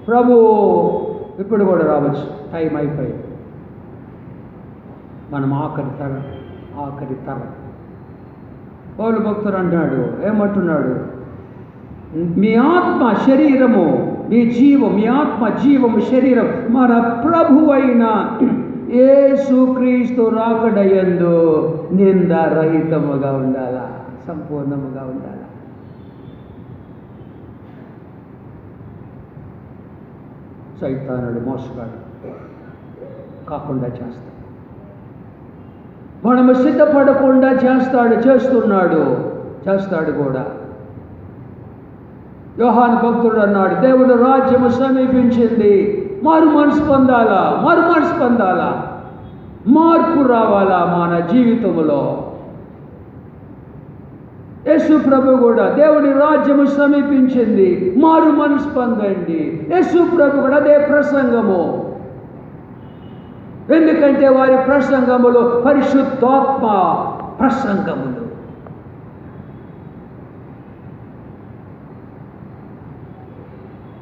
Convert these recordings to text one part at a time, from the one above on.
ప్రభు ఇప్పుడు కూడా రావచ్చు, టైం అయిపోయింది. మనం ఆఖరి తరం. పౌలు భక్తుడు అంటాడు, ఏమంటున్నాడు? మీ ఆత్మ శరీరము, మీ ఆత్మ జీవము శరీరం మన ప్రభువైన యేసుక్రీస్తు రాకడయందు నిందారహితముగా ఉండాలా, సంపూర్ణముగా ఉండాలా. సైతానుడు మోసగాడు కాకుండా చేస్తాడు, మనము సిద్ధపడకుండా చేస్తాడు కూడా. యోహాను భక్తుడు అన్నాడు, దేవుడు రాజ్యము సమీపించింది, మారు మనసు పొందాలా, మార్పు రావాలా మన జీవితంలో. యేసు ప్రభు కూడా దేవుని రాజ్యము సమీపించింది, మారు మనసు పొందండి. యేసు ప్రభు కూడా అదే ప్రసంగము. ఎందుకంటే వారి ప్రసంగములు పరిశుద్ధాత్మ ప్రసంగములు.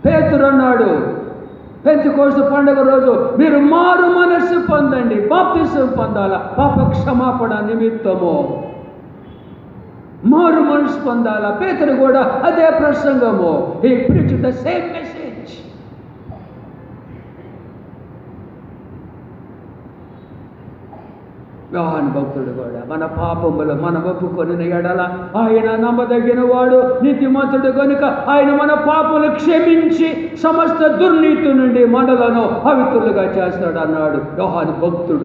పేతురు అన్నాడు పెంతెకోస్తు పండుగ రోజు, మీరు మారు మనస్సు పొందండి, బాప్తిసం పొందాలా, పాప క్షమాపణ నిమిత్తము మారు మనసు పొందాలా. పేతురు కూడా అదే ప్రసంగము. హి ప్రీచ్డ్ ద సేమ్ మెసేజ్. యోహాను భక్తుడు కూడా మన పాపములు మనం ఒప్పుకొనిన ఎడల ఆయన నమ్మదగిన వాడు, నీతిమంతుడు కనుక ఆయన మన పాపములు క్షమించి సమస్త దుర్నీతి నుండి మనలను పవిత్రులుగా చేస్తాడు అన్నాడు యోహాను భక్తుడు.